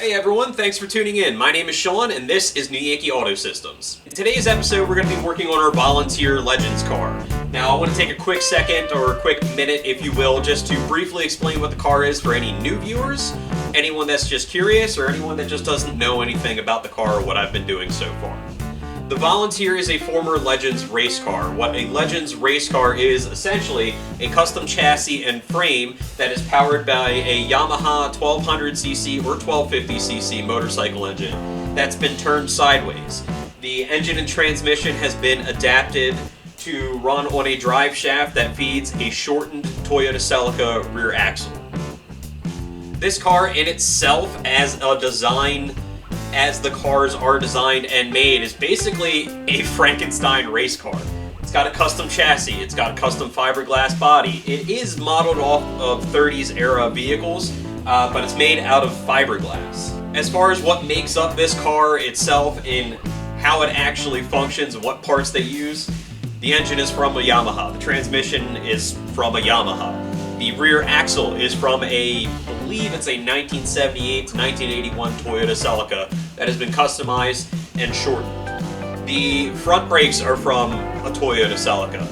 Hey everyone, thanks for tuning in. My name is Sean and this is New Yankee Auto Systems. In today's episode we're going to be working on our Volunteer Legends car. Now I want to take a quick second or a quick minute if you will just to briefly explain what the car is for any new viewers, anyone that's just curious, or anyone that just doesn't know anything about the car or what I've been doing so far. The Volunteer is a former Legends race car. What a Legends race car is essentially a custom chassis and frame that is powered by a Yamaha 1200cc or 1250cc motorcycle engine that's been turned sideways. The engine and transmission has been adapted to run on a drive shaft that feeds a shortened Toyota Celica rear axle. This car in itself as a design, as the cars are designed and made, is basically a Frankenstein race car. It's got a custom chassis, it's got a custom fiberglass body. It is modeled off of 30s era vehicles, but it's made out of fiberglass. As far as what makes up this car itself and how it actually functions and what parts they use, the engine is from a Yamaha, the transmission is from a Yamaha. The rear axle is from I believe it's a 1978 to 1981 Toyota Celica that has been customized and shortened. The front brakes are from a Toyota Celica.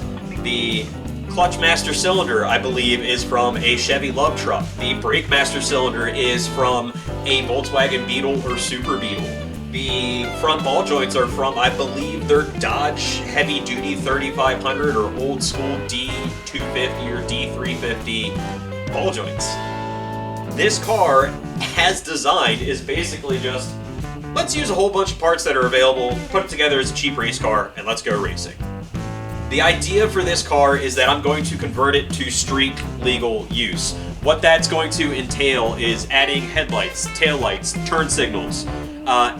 The clutch master cylinder, I believe, is from a Chevy Love truck. The brake master cylinder is from a Volkswagen Beetle or Super Beetle. The front ball joints are from, I believe, their Dodge Heavy Duty 3500 or old school D250 or D350 ball joints. This car, as designed, is basically just, let's use a whole bunch of parts that are available, put it together as a cheap race car, and let's go racing. The idea for this car is that I'm going to convert it to street legal use. What that's going to entail is adding headlights, taillights, turn signals,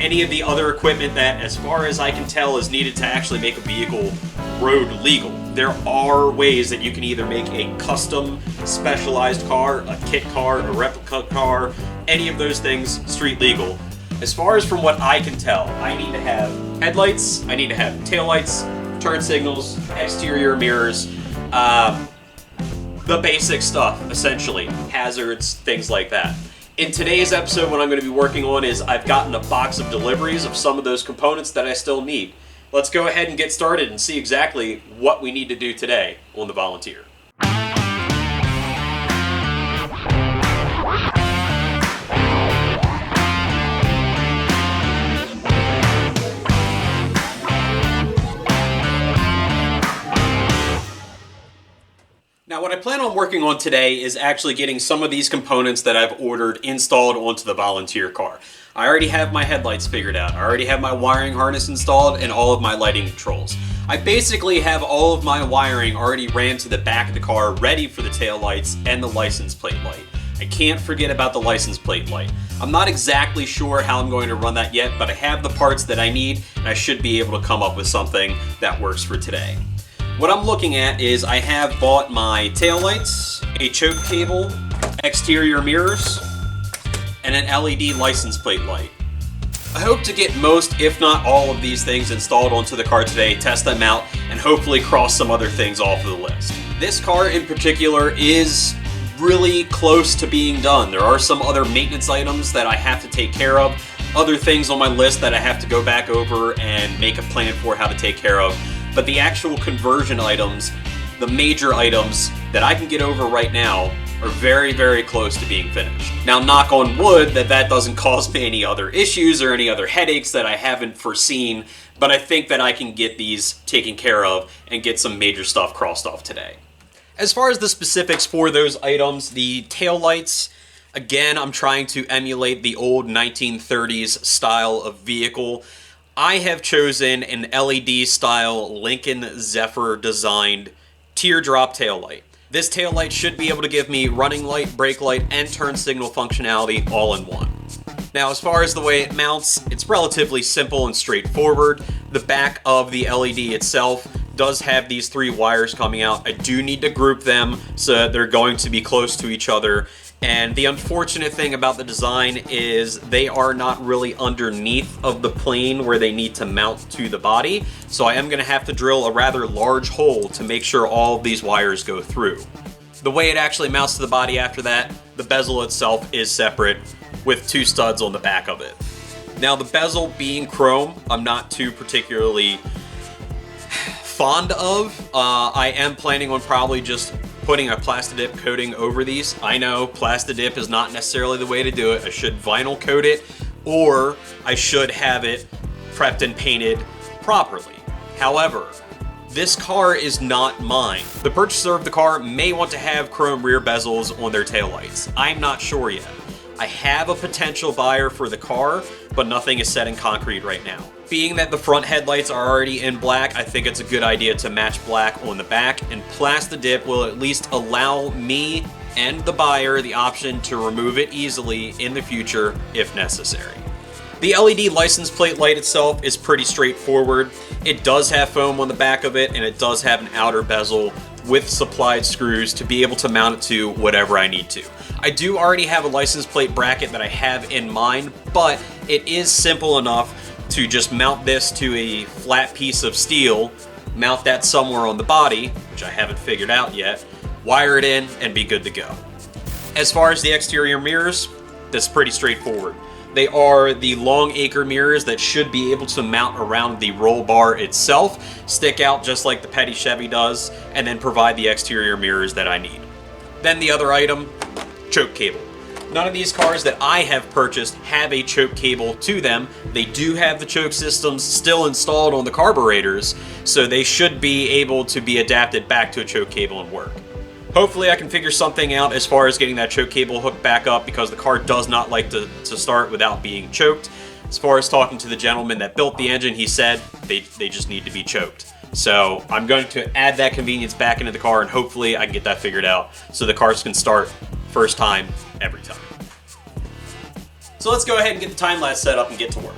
any of the other equipment that, as far as I can tell, is needed to actually make a vehicle road legal. There are ways that you can either make a custom specialized car, a kit car, a replica car, any of those things street legal. As far as from what I can tell, I need to have headlights, I need to have taillights, turn signals, exterior mirrors, the basic stuff, essentially. Hazards, things like that. In today's episode, what I'm going to be working on is I've gotten a box of deliveries of some of those components that I still need. Let's go ahead and get started and see exactly what we need to do today on the Volunteer. Now what I plan on working on today is actually getting some of these components that I've ordered installed onto the Volunteer car. I already have my headlights figured out, I already have my wiring harness installed and all of my lighting controls. I basically have all of my wiring already ran to the back of the car ready for the tail lights and the license plate light. I can't forget about the license plate light. I'm not exactly sure how I'm going to run that yet, but I have the parts that I need and I should be able to come up with something that works for today. What I'm looking at is I have bought my taillights, a choke cable, exterior mirrors, and an LED license plate light. I hope to get most, if not all, of these things installed onto the car today, test them out, and hopefully cross some other things off of the list. This car in particular is really close to being done. There are some other maintenance items that I have to take care of, other things on my list that I have to go back over and make a plan for how to take care of. But the actual conversion items, the major items that I can get over right now, are very, very close to being finished. Now, knock on wood that doesn't cause me any other issues or any other headaches that I haven't foreseen, but I think that I can get these taken care of and get some major stuff crossed off today. As far as the specifics for those items, the taillights, again, I'm trying to emulate the old 1930s style of vehicle. I have chosen an LED style Lincoln Zephyr designed teardrop taillight. This taillight should be able to give me running light, brake light, and turn signal functionality all in one. Now, as far as the way it mounts, it's relatively simple and straightforward. The back of the LED itself does have these three wires coming out. I do need to group them so that they're going to be close to each other. And the unfortunate thing about the design is they are not really underneath of the plane where they need to mount to the body. So I am going to have to drill a rather large hole to make sure all of these wires go through. The way it actually mounts to the body after that, the bezel itself is separate. with 2 studs on the back of it. Now the bezel being chrome, I'm not too particularly fond of. I am planning on probably just putting a Plastidip coating over these. I know Plastidip is not necessarily the way to do it. I should vinyl coat it, or I should have it prepped and painted properly. However, this car is not mine. The purchaser of the car may want to have chrome rear bezels on their taillights. I'm not sure yet. I have a potential buyer for the car, but nothing is set in concrete right now. Being that the front headlights are already in black, I think it's a good idea to match black on the back, and Plastidip will at least allow me and the buyer the option to remove it easily in the future if necessary. The LED license plate light itself is pretty straightforward. It does have foam on the back of it, and it does have an outer bezel with supplied screws to be able to mount it to whatever I need to. I do already have a license plate bracket that I have in mind, but it is simple enough to just mount this to a flat piece of steel, mount that somewhere on the body, which I haven't figured out yet, wire it in, and be good to go. As far as the exterior mirrors, that's pretty straightforward. They are the long acre mirrors that should be able to mount around the roll bar itself, stick out just like the Petty Chevy does, and then provide the exterior mirrors that I need. Then the other item, choke cable. None of these cars that I have purchased have a choke cable to them. They do have the choke systems still installed on the carburetors, so they should be able to be adapted back to a choke cable and work. Hopefully I can figure something out as far as getting that choke cable hooked back up, because the car does not like to start without being choked. As far as talking to the gentleman that built the engine, he said they just need to be choked. So I'm going to add that convenience back into the car, and hopefully I can get that figured out so the cars can start first time, every time. So let's go ahead and get the time lapse set up and get to work.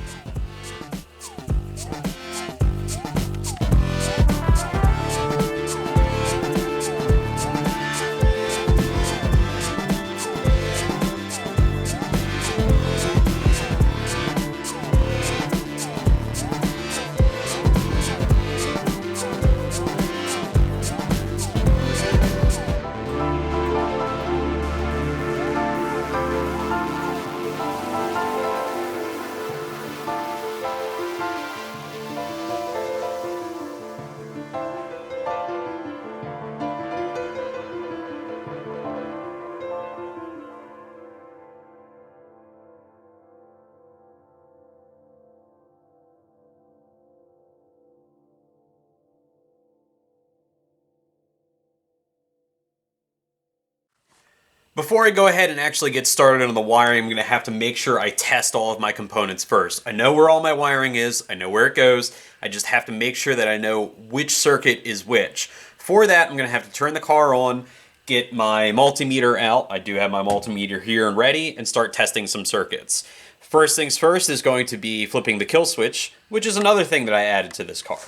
Before I go ahead and actually get started on the wiring, I'm going to have to make sure I test all of my components first. I know where all my wiring is, I know where it goes, I just have to make sure that I know which circuit is which. For that, I'm going to have to turn the car on, get my multimeter out, I do have my multimeter here and ready, and start testing some circuits. First things first is going to be flipping the kill switch, which is another thing that I added to this car.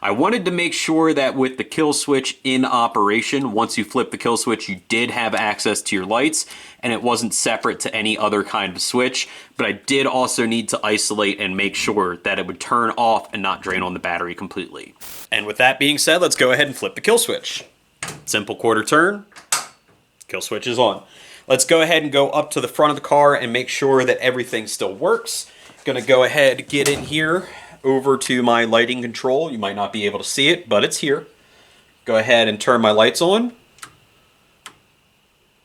I wanted to make sure that with the kill switch in operation, once you flip the kill switch, you did have access to your lights, and it wasn't separate to any other kind of switch, but I did also need to isolate and make sure that it would turn off and not drain on the battery completely. And with that being said, let's go ahead and flip the kill switch. Simple quarter turn, kill switch is on. Let's go ahead and go up to the front of the car and make sure that everything still works. Gonna go ahead, get in here, over to my lighting control. You might not be able to see it, but it's here. Go ahead and turn my lights on.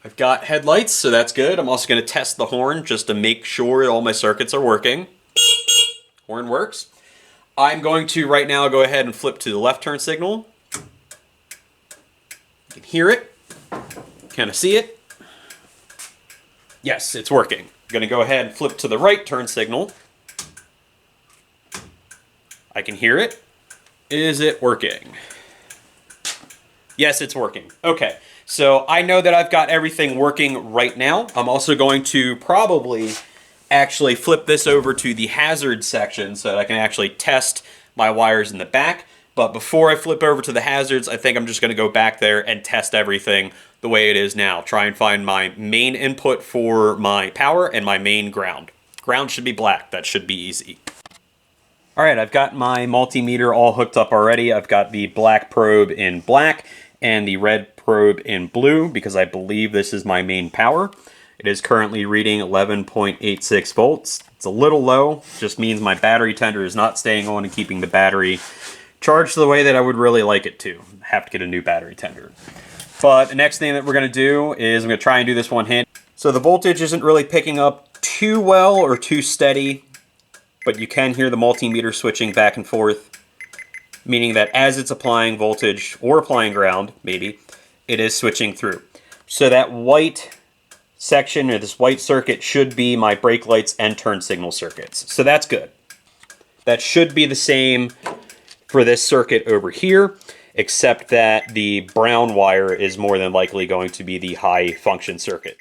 I've got headlights, so that's good. I'm also going to test the horn just to make sure all my circuits are working. Horn works. I'm going to right now go ahead and flip to the left turn signal. You can hear it. Kind of see it. Yes, it's working. I'm going to go ahead and flip to the right turn signal. I can hear it. Is it working? Yes, it's working. Okay, so I know that I've got everything working right now. I'm also going to probably actually flip this over to the hazard section so that I can actually test my wires in the back. But before I flip over to the hazards, I think I'm just going to go back there and test everything the way it is now. Try and find my main input for my power and my main ground. Ground should be black. That should be easy. All right, I've got my multimeter all hooked up already. I've got the black probe in black and the red probe in blue because I believe this is my main power. It is currently reading 11.86 volts. It's a little low, just means my battery tender is not staying on and keeping the battery charged the way that I would really like it to. I have to get a new battery tender. But the next thing that we're going to do is I'm going to try and do this one hand. So the voltage isn't really picking up too well or too steady, but you can hear the multimeter switching back and forth, meaning that as it's applying voltage or applying ground, maybe, it is switching through. So that white section or this white circuit should be my brake lights and turn signal circuits. So that's good. That should be the same for this circuit over here, except that the brown wire is more than likely going to be the high function circuit.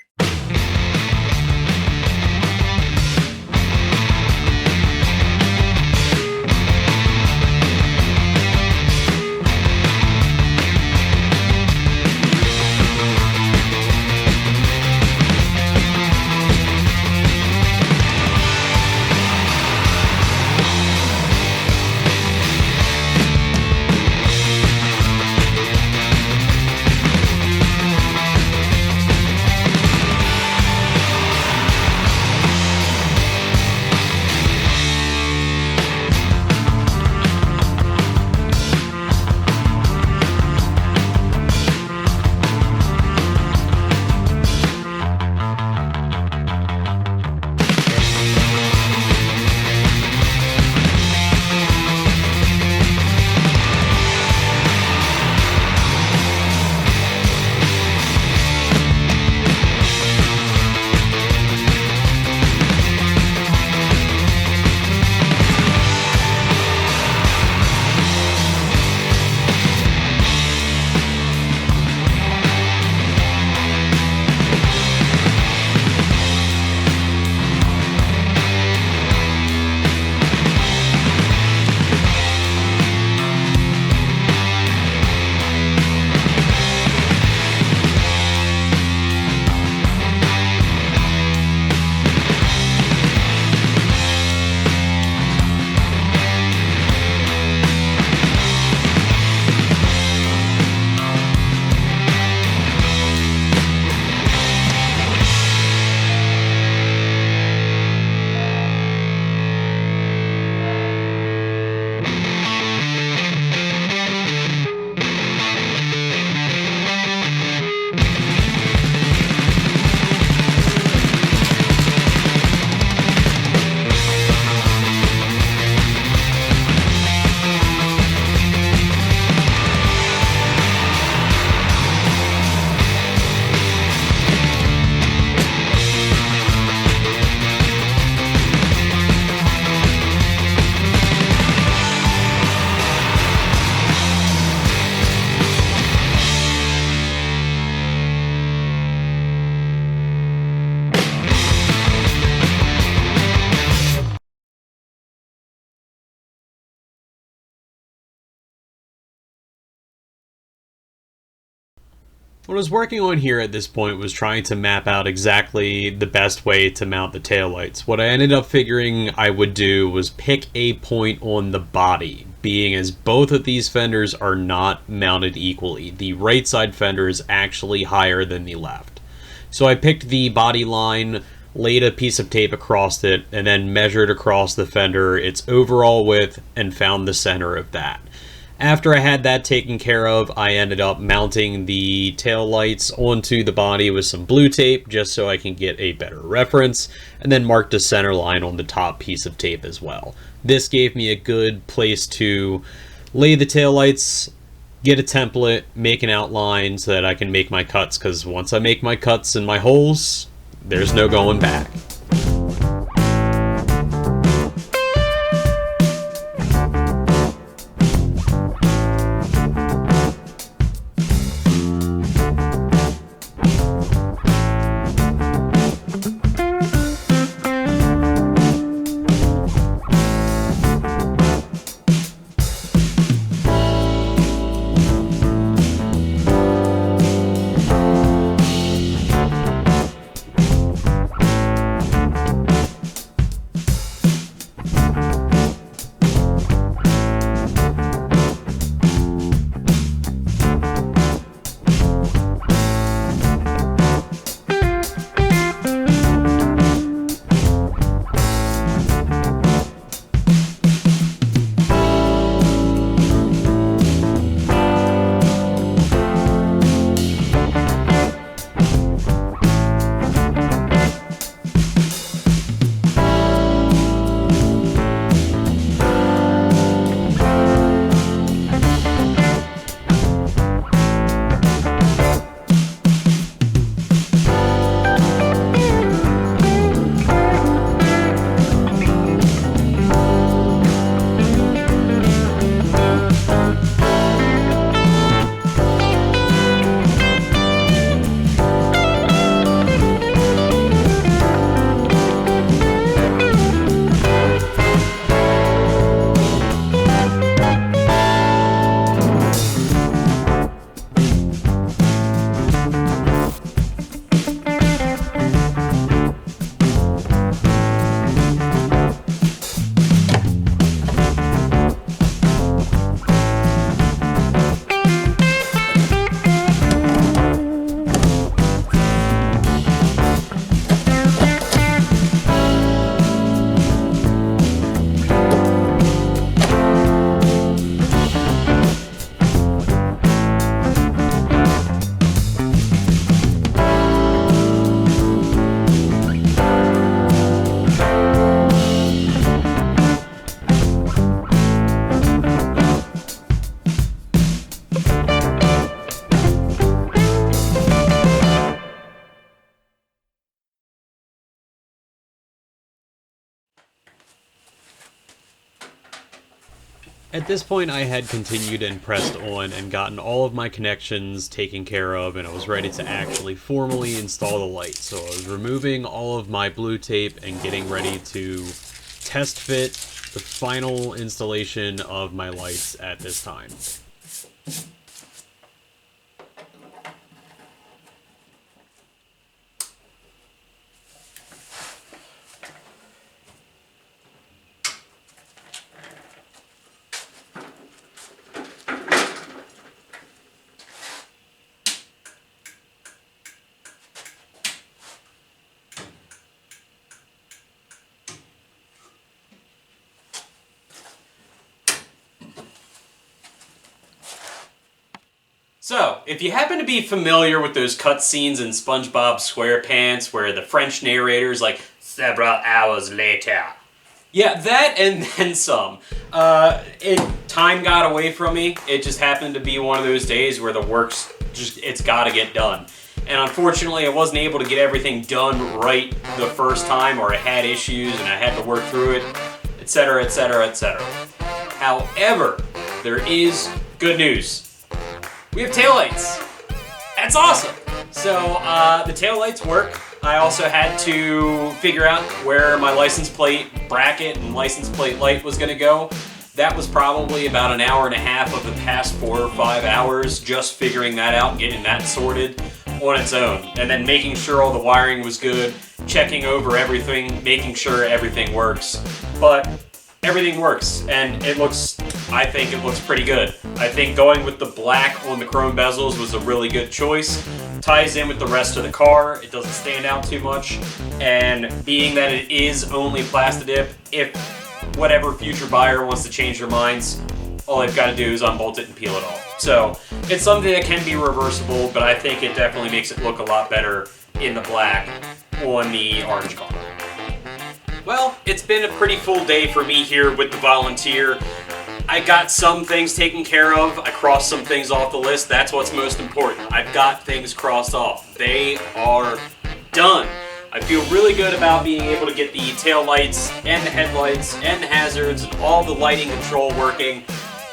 What I was working on here at this point was trying to map out exactly the best way to mount the taillights. What I ended up figuring I would do was pick a point on the body, being as both of these fenders are not mounted equally. The right side fender is actually higher than the left. So I picked the body line, laid a piece of tape across it, and then measured across the fender its overall width and found the center of that. After I had that taken care of, I ended up mounting the tail lights onto the body with some blue tape just so I can get a better reference, and then marked a center line on the top piece of tape as well. This gave me a good place to lay the tail lights, get a template, make an outline so that I can make my cuts, because once I make my cuts and my holes, there's no going back. At this point, I had continued and pressed on and gotten all of my connections taken care of, and I was ready to actually formally install the light. So I was removing all of my blue tape and getting ready to test fit the final installation of my lights at this time. So, if you happen to be familiar with those cutscenes in SpongeBob SquarePants where the French narrator's like, several hours later. Yeah, that and then some. Time got away from me. It just happened to be one of those days where the work's it's gotta get done. And unfortunately, I wasn't able to get everything done right the first time, or I had issues and I had to work through it, etc., etc., etc. However, there is good news. We have taillights. That's awesome. So the taillights work. I also had to figure out where my license plate bracket and license plate light was gonna go. That was probably about an hour and a half of the past 4 or 5 hours just figuring that out and getting that sorted on its own. And then making sure all the wiring was good, checking over everything, making sure everything works. But everything works, and I think it looks pretty good. I think going with the black on the chrome bezels was a really good choice. Ties in with the rest of the car, it doesn't stand out too much, and being that it is only Plastidip, if whatever future buyer wants to change their minds, all they've got to do is unbolt it and peel it off. So, it's something that can be reversible, but I think it definitely makes it look a lot better in the black on the orange car. Well, it's been a pretty full day for me here with the Volunteer. I got some things taken care of. I crossed some things off the list. That's what's most important. I've got things crossed off. They are done. I feel really good about being able to get the tail lights and the headlights and the hazards and all the lighting control working,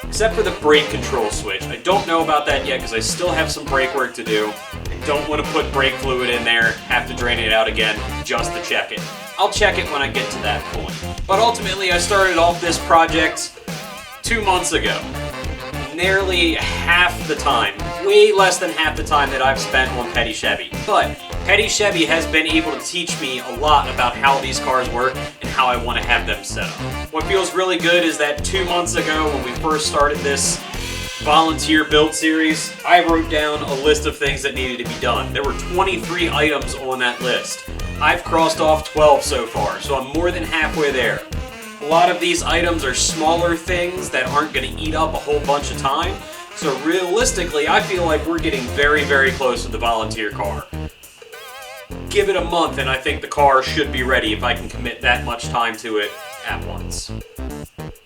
except for the brake control switch. I don't know about that yet because I still have some brake work to do. I don't want to put brake fluid in there, have to drain it out again just to check it. I'll check it when I get to that point. But ultimately, I started off this project 2 months ago. Nearly half the time, way less than half the time that I've spent on Petty Chevy. But Petty Chevy has been able to teach me a lot about how these cars work and how I want to have them set up. What feels really good is that 2 months ago when we first started this Volunteer build series, I wrote down a list of things that needed to be done. There were 23 items on that list. I've crossed off 12 so far, so I'm more than halfway there. A lot of these items are smaller things that aren't going to eat up a whole bunch of time, so realistically, I feel like we're getting very, very close to the Volunteer car. Give it a month and I think the car should be ready if I can commit that much time to it at once.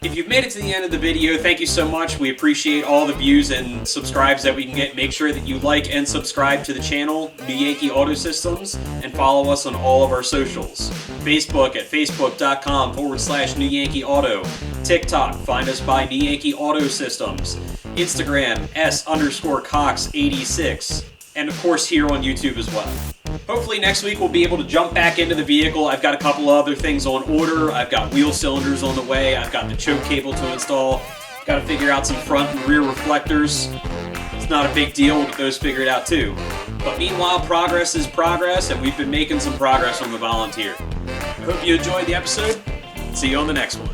If you've made it to the end of the video, thank you so much. We appreciate all the views and subscribes that we can get. Make sure that you like and subscribe to the channel, New Yankee Auto Systems, and follow us on all of our socials. Facebook at facebook.com/New Yankee Auto. TikTok, find us by New Yankee Auto Systems. Instagram, S_Cox86. And of course here on YouTube as well. Hopefully next week we'll be able to jump back into the vehicle. I've got a couple of other things on order. I've got wheel cylinders on the way. I've got the choke cable to install. Got to figure out some front and rear reflectors. It's not a big deal. We'll get those figured out too. But meanwhile, progress is progress, and we've been making some progress on the Volunteer. I hope you enjoyed the episode. See you on the next one.